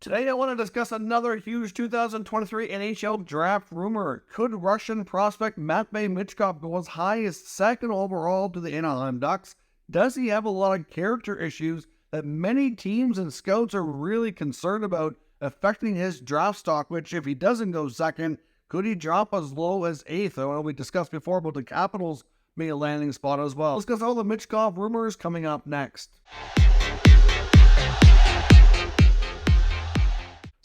Today I want to discuss another huge 2023 NHL Draft rumor. Could Russian prospect Matvei Michkov go as high as second overall to the Anaheim Ducks? Does he have a lot of character issues that many teams and scouts are really concerned about affecting his draft stock, which if he doesn't go second, could he drop as low as eighth? I know we discussed before about the Capitals being a landing spot as well. Let's discuss all the Michkov rumors coming up next.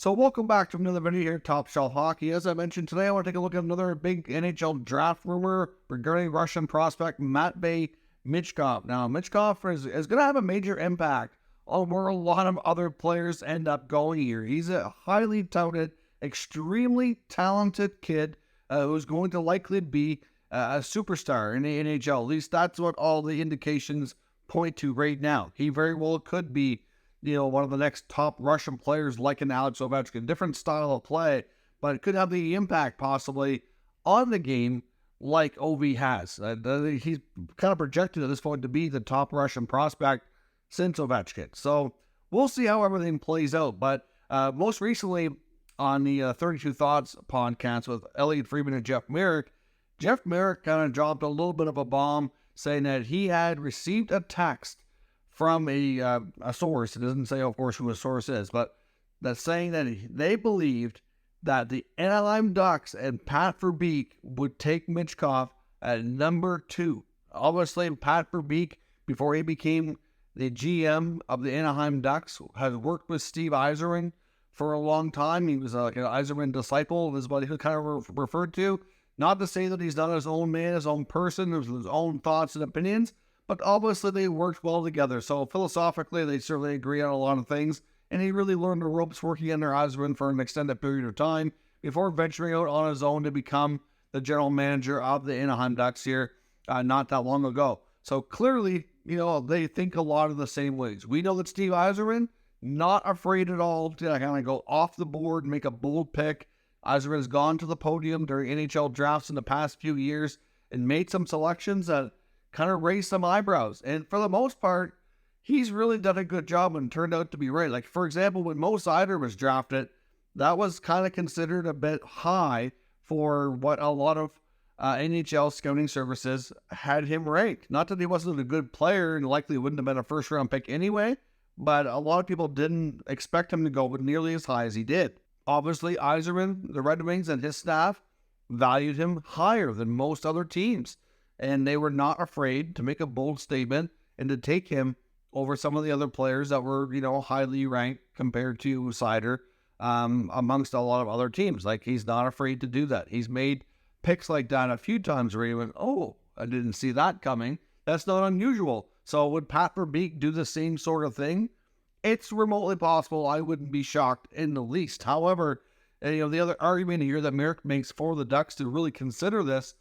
So welcome back to another video here, Top Shelf Hockey. As I mentioned today, I want to take a look at another big NHL draft rumor regarding Russian prospect Matvei Michkov. Now, Michkov is going to have a major impact on where a lot of other players end up going here. He's a highly touted, extremely talented kid who's going to likely be a superstar in the NHL. At least that's what all the indications point to right now. He very well could be one of the next top Russian players like an Alex Ovechkin. Different style of play, but it could have the impact possibly on the game like Ov has. He's kind of projected at this point to be the top Russian prospect since Ovechkin. So we'll see how everything plays out. But most recently on the 32 Thoughts podcast with Elliot Friedman and Jeff Merrick kind of dropped a little bit of a bomb saying that he had received a text from a source. It doesn't say, of course, who a source is, but that's saying that they believed that the Anaheim Ducks and Pat Verbeek would take Michkov at number 2. Obviously, Pat Verbeek, before he became the GM of the Anaheim Ducks, had worked with Steve Yzerman for a long time. He was like an Yzerman disciple, is what he was kind of referred to. Not to say that he's not his own man, his own person, his own thoughts and opinions, but obviously they worked well together. So philosophically, they certainly agree on a lot of things. And he really learned the ropes working under Yzerman for an extended period of time before venturing out on his own to become the general manager of the Anaheim Ducks here not that long ago. So clearly, they think a lot of the same ways. We know that Steve Yzerman, not afraid at all to kind of go off the board and make a bold pick. Yzerman has gone to the podium during NHL drafts in the past few years and made some selections that kind of raised some eyebrows. And for the most part, he's really done a good job and turned out to be right. Like, for example, when Mo Seider was drafted, that was kind of considered a bit high for what a lot of NHL scouting services had him ranked. Not that he wasn't a good player and likely wouldn't have been a first-round pick anyway, but a lot of people didn't expect him to go nearly as high as he did. Obviously, Yzerman, the Red Wings, and his staff valued him higher than most other teams. And they were not afraid to make a bold statement and to take him over some of the other players that were, highly ranked compared to Seider amongst a lot of other teams. Like, he's not afraid to do that. He's made picks like that a few times where he went, oh, I didn't see that coming. That's not unusual. So would Pat Verbeek do the same sort of thing? It's remotely possible. I wouldn't be shocked in the least. However, the other argument here that Merrick makes for the Ducks to really consider this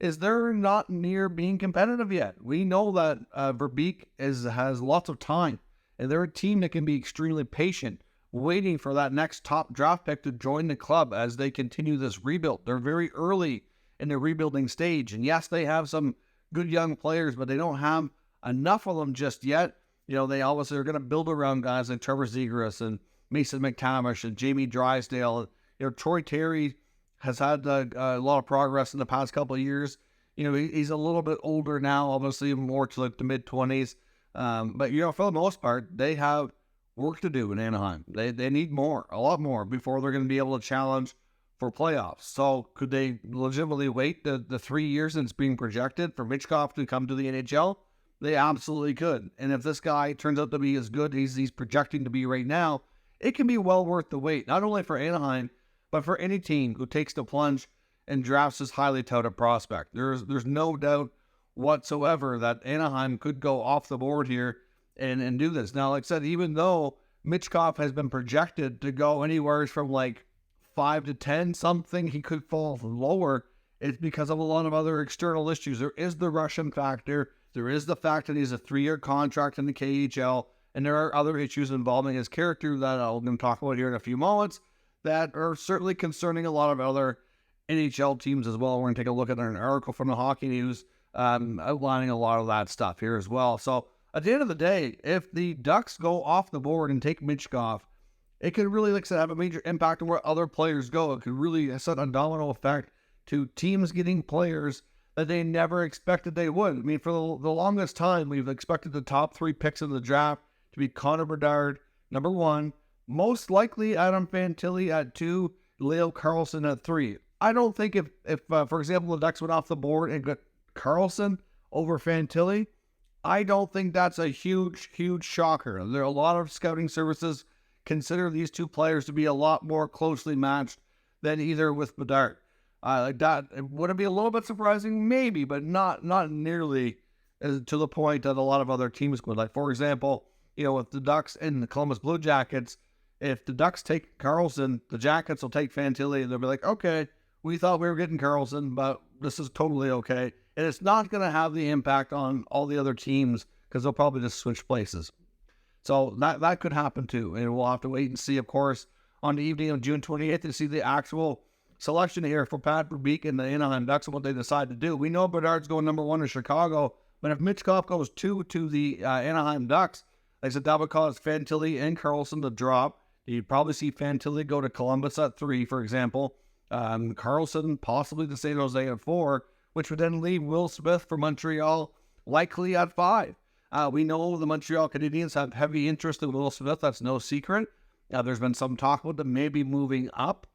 is they're not near being competitive yet. We know that Verbeek has lots of time, and they're a team that can be extremely patient, waiting for that next top draft pick to join the club as they continue this rebuild. They're very early in the rebuilding stage, and yes, they have some good young players, but they don't have enough of them just yet. They obviously are going to build around guys like Trevor Zegras and Mason McTavish and Jamie Drysdale. Troy Terry has had a lot of progress in the past couple of years. He's a little bit older now, obviously more to like the mid-20s. But, for the most part, they have work to do in Anaheim. They need more, a lot more, before they're going to be able to challenge for playoffs. So could they legitimately wait the 3 years it's being projected for Michkov to come to the NHL? They absolutely could. And if this guy turns out to be as good as he's projecting to be right now, it can be well worth the wait, not only for Anaheim, but for any team who takes the plunge and drafts this highly touted prospect. There's no doubt whatsoever that Anaheim could go off the board here and do this. Now, like I said, even though Michkov has been projected to go anywhere from like 5 to 10 something, he could fall lower. It's because of a lot of other external issues. There is the Russian factor. There is the fact that he's a 3-year contract in the KHL. And there are other issues involving his character that I'm going to talk about here in a few moments that are certainly concerning a lot of other NHL teams as well. We're going to take a look at an article from the Hockey News outlining a lot of that stuff here as well. So at the end of the day, if the Ducks go off the board and take Michkov, it could really, like I said, have a major impact on where other players go. It could really set a domino effect to teams getting players that they never expected they would. I mean, for the longest time, we've expected the top 3 picks in the draft to be Connor Bedard, number 1, most likely Adam Fantilli at 2, Leo Carlson at 3. I don't think if for example, the Ducks went off the board and got Carlson over Fantilli, I don't think that's a huge shocker. There are a lot of scouting services consider these 2 players to be a lot more closely matched than either with Bedard. Like that, would it be a little bit surprising? Maybe, but not nearly to the point that a lot of other teams would. Like, for example, with the Ducks and the Columbus Blue Jackets, if the Ducks take Carlson, the Jackets will take Fantilli, and they'll be like, okay, we thought we were getting Carlson, but this is totally okay. And it's not going to have the impact on all the other teams because they'll probably just switch places. So that could happen too. And we'll have to wait and see, of course, on the evening of June 28th to see the actual selection here for Pat Verbeek and the Anaheim Ducks and what they decide to do. We know Bedard's going number 1 to Chicago, but if Michkov goes 2 to the Anaheim Ducks, like I said, that would cause Fantilli and Carlson to drop. You'd probably see Fantilli go to Columbus at 3, for example. Carlson possibly to San Jose at 4, which would then leave Will Smith for Montreal likely at 5. We know the Montreal Canadiens have heavy interest in Will Smith. That's no secret. There's been some talk about them maybe moving up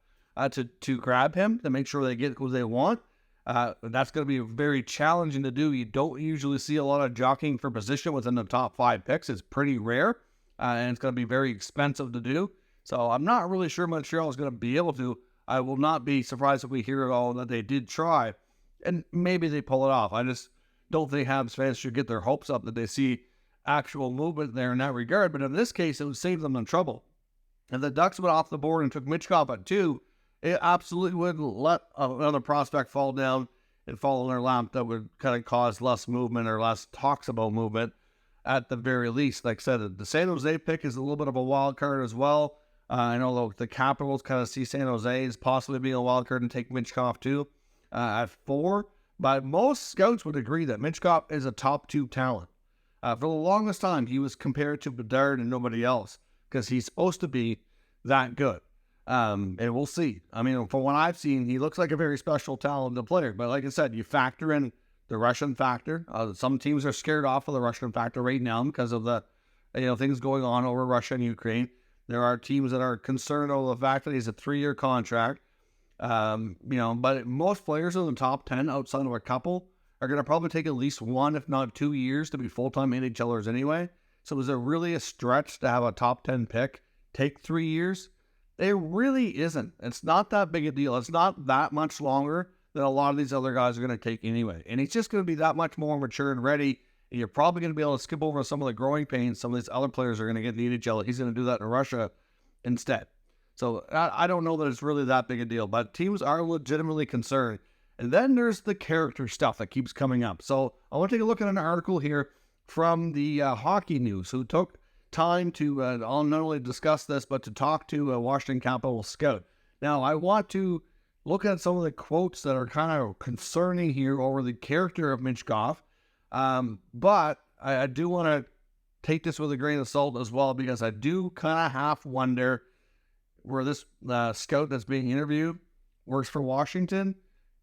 to grab him to make sure they get who they want. That's going to be very challenging to do. You don't usually see a lot of jockeying for position within the top 5 picks. It's pretty rare, and it's going to be very expensive to do. So I'm not really sure Montreal is going to be able to. I will not be surprised if we hear at all that they did try, and maybe they pull it off. I just don't think Habs fans should get their hopes up that they see actual movement there in that regard. But in this case, it would save them the trouble. If the Ducks went off the board and took Michkov at 2, it absolutely would let another prospect fall down and fall in their lap that would kind of cause less movement or less talks about movement at the very least. Like I said, the San Jose pick is a little bit of a wild card as well. I know the Capitals kind of see San Jose as possibly being a wild card and take Michkov too at 4. But most scouts would agree that Michkov is a top 2 talent. For the longest time, he was compared to Bedard and nobody else because he's supposed to be that good. And we'll see. I mean, from what I've seen, he looks like a very special, talented player. But like I said, you factor in the Russian factor. Some teams are scared off of the Russian factor right now because of the things going on over Russia and Ukraine. There are teams that are concerned over the fact that he's a 3-year contract. But most players in the top 10 outside of a couple are going to probably take at least 1, if not 2 years to be full-time NHLers anyway. So is it really a stretch to have a top 10 pick take 3 years? It really isn't. It's not that big a deal. It's not that much longer than a lot of these other guys are going to take anyway. And he's just going to be that much more mature and ready. And you're probably going to be able to skip over some of the growing pains some of these other players are going to get in the NHL. He's going to do that in Russia instead. So I don't know that it's really that big a deal, but teams are legitimately concerned. And then there's the character stuff that keeps coming up. So I want to take a look at an article here from the Hockey News, who took time to not only discuss this, but to talk to a Washington Capitals scout. Now, I want to look at some of the quotes that are kind of concerning here over the character of Michkov. But I do want to take this with a grain of salt as well, because I do kind of half wonder where this scout that's being interviewed works for Washington.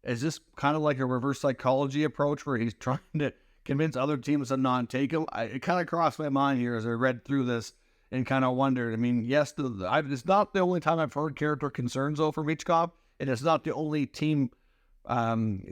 Is this kind of like a reverse psychology approach where he's trying to convince other teams to not take him? It kind of crossed my mind here as I read through this and kind of wondered. I mean, yes, it's not the only time I've heard character concerns though for Michkov, and it's not the only team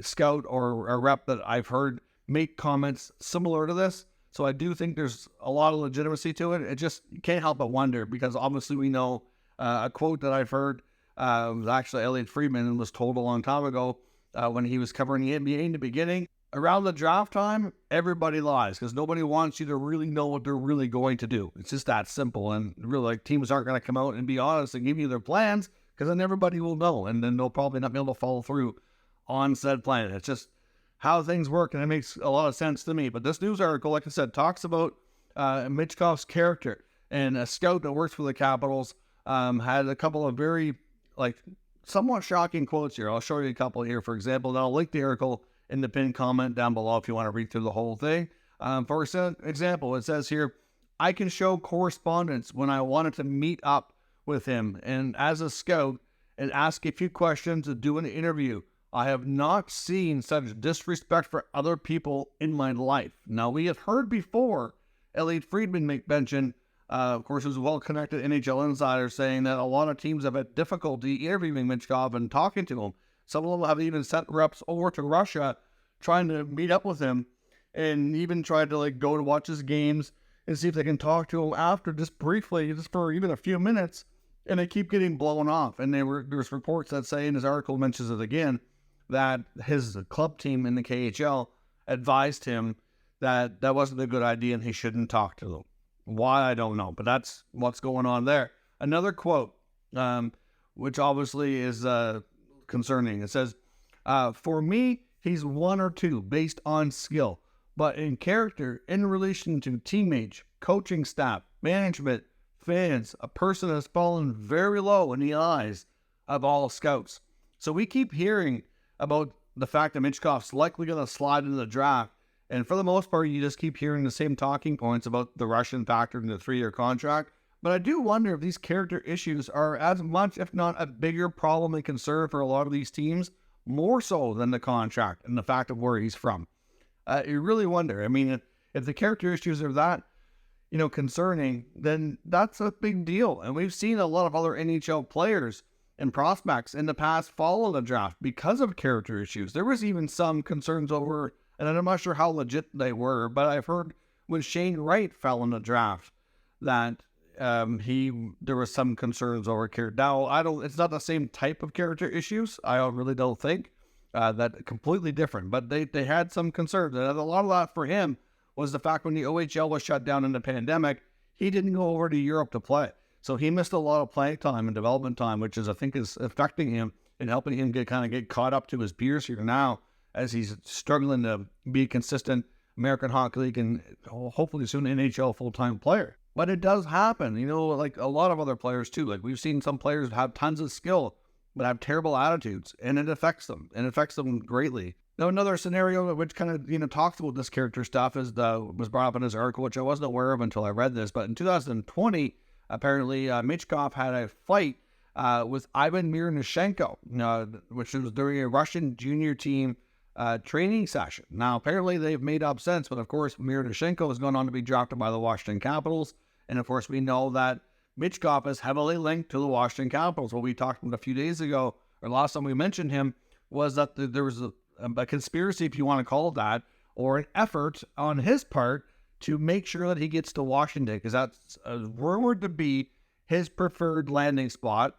scout or a rep that I've heard make comments similar to this. So I do think there's a lot of legitimacy to it. It just, you can't help but wonder, because obviously we know a quote that I've heard was actually Elliot Friedman and was told a long time ago when he was covering the NBA in the beginning. Around the draft time, everybody lies because nobody wants you to really know what they're really going to do. It's just that simple. And really, like, teams aren't going to come out and be honest and give you their plans, because then everybody will know, and then they'll probably not be able to follow through on said plan. It's just how things work, and it makes a lot of sense to me. But this news article, like I said, talks about Michkov's character, and a scout that works for the Capitals had a couple of very, somewhat shocking quotes here. I'll show you a couple here, for example, and I'll link the article in the pinned comment down below if you want to read through the whole thing. For example, it says here, I can show correspondence when I wanted to meet up with him and as a scout and ask a few questions and do an interview. I have not seen such disrespect for other people in my life. Now, we have heard before Elliotte Friedman make mention, of course, who's a well-connected NHL insider, saying that a lot of teams have had difficulty interviewing Michkov and talking to him. Some of them have even sent reps over to Russia trying to meet up with him and even tried to go to watch his games and see if they can talk to him after, just briefly, just for even a few minutes, and they keep getting blown off. And there's reports that say, and his article mentions it again, that his club team in the KHL advised him that that wasn't a good idea and he shouldn't talk to them. Why, I don't know, but that's what's going on there. Another quote, which obviously is concerning. It says, for me, he's one or two based on skill, but in character, in relation to teammates, coaching staff, management, fans, a person has fallen very low in the eyes of all scouts. So we keep hearing about the fact that Michkov's likely going to slide into the draft. And for the most part, you just keep hearing the same talking points about the Russian factor in the 3-year contract. But I do wonder if these character issues are as much, if not a bigger problem and concern for a lot of these teams, more so than the contract and the fact of where he's from. You really wonder. I mean, if the character issues are that, concerning, then that's a big deal. And we've seen a lot of other NHL players and prospects in the past fall in the draft because of character issues. There was even some concerns over, and I'm not sure how legit they were, but I've heard when Shane Wright fell in the draft that there was some concerns over character. Now, it's not the same type of character issues. I really don't think that completely different, but they had some concerns. And a lot of that for him was the fact when the OHL was shut down in the pandemic, he didn't go over to Europe to play. So he missed a lot of playing time and development time, which I think is affecting him and helping him get caught up to his peers here now as he's struggling to be a consistent American Hockey League and hopefully soon NHL full-time player. But it does happen, like a lot of other players too. Like we've seen some players have tons of skill, but have terrible attitudes, and it affects them. And it affects them greatly. Now, another scenario which kind of, talks about this character stuff was brought up in his article, which I wasn't aware of until I read this. But in 2020, apparently, Michkov had a fight with Ivan Mironishenko, which was during a Russian junior team training session. Now, apparently, they've made up since, but of course, Mironishenko has gone on to be drafted by the Washington Capitals. And of course, we know that Michkov is heavily linked to the Washington Capitals. What we talked about a few days ago, or last time we mentioned him, was that there was a conspiracy, if you want to call it that, or an effort on his part to make sure that he gets to Washington, because that's rumored to be his preferred landing spot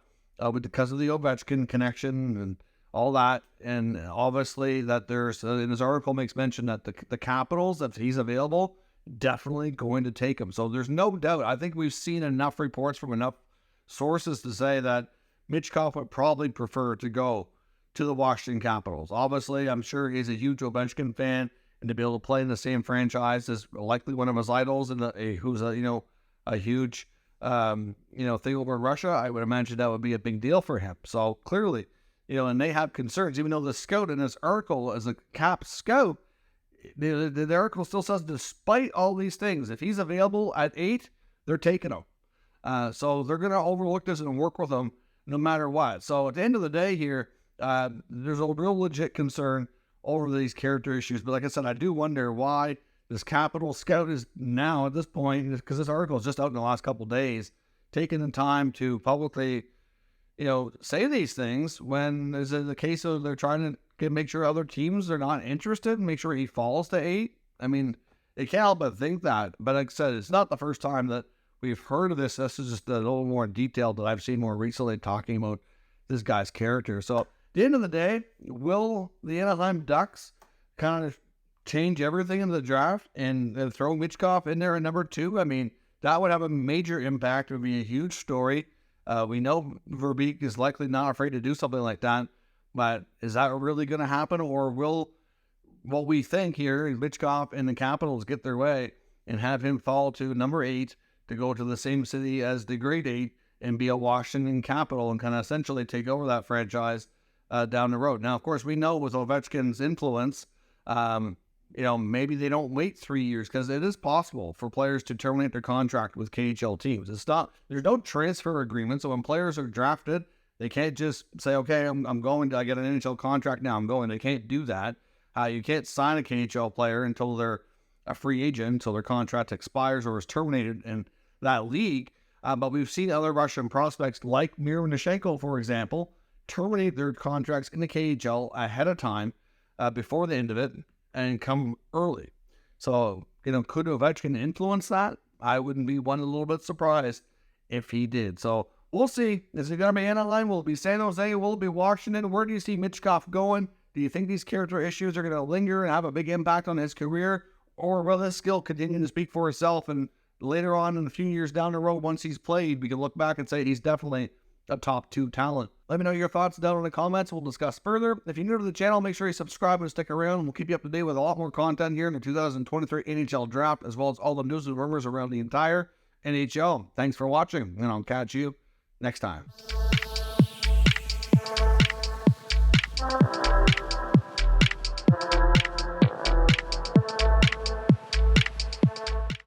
because of the Ovechkin connection and all that. And obviously that there's, in his article makes mention that the Capitals, if he's available, definitely going to take him. So there's no doubt. I think we've seen enough reports from enough sources to say that Michkov would probably prefer to go to the Washington Capitals. Obviously, I'm sure he's a huge Ovechkin fan, and to be able to play in the same franchise is likely one of his idols, and who's a huge thing over in Russia. I would imagine that would be a big deal for him. So clearly, and they have concerns, even though the scout in this article is a Cap scout. The article still says, despite all these things, if he's available at 8, they're taking him. So they're going to overlook this and work with him no matter what. So at the end of the day here, there's a real legit concern over these character issues. But like I said, I do wonder why this Capital scout is now at this point, because this article is just out in the last couple of days, taking the time to publicly, say these things when is it the case of they're trying to make sure other teams are not interested and make sure he falls to 8. I mean, they can't help but think that. But like I said, it's not the first time that we've heard of this. This is just a little more detailed that I've seen more recently talking about this guy's character. So at the end of the day, will the Anaheim Ducks kind of change everything in the draft and throw Michkov in there at number 2? I mean, that would have a major impact. It would be a huge story. We know Verbeek is likely not afraid to do something like that, but is that really going to happen? Or will what we think here is Michkov and the Capitals get their way and have him fall to number 8 to go to the same city as the grade 8 and be a Washington Capital and kind of essentially take over that franchise down the road? Now, of course, we know with Ovechkin's influence, maybe they don't wait 3 years, because it is possible for players to terminate their contract with KHL teams. There's no transfer agreement. So when players are drafted, they can't just say, okay, I'm going I get an NHL contract now, I'm going. They can't do that. You can't sign a KHL player until they're a free agent, until their contract expires or is terminated in that league. But we've seen other Russian prospects like Michkov, for example, terminate their contracts in the KHL ahead of time, before the end of it, and come early. So, could Ovechkin influence that? I wouldn't be a little bit surprised if he did. So we'll see. Is it going to be Anaheim? Will it be San Jose? Will it be Washington? Where do you see Michkov going? Do you think these character issues are going to linger and have a big impact on his career? Or will his skill continue to speak for itself, and later on in a few years down the road, once he's played, we can look back and say he's definitely a top 2 talent? Let me know your thoughts down in the comments. We'll discuss further. If you're new to the channel, make sure you subscribe and stick around. We'll keep you up to date with a lot more content here in the 2023 NHL Draft, as well as all the news and rumors around the entire NHL. Thanks for watching, and I'll catch you next time.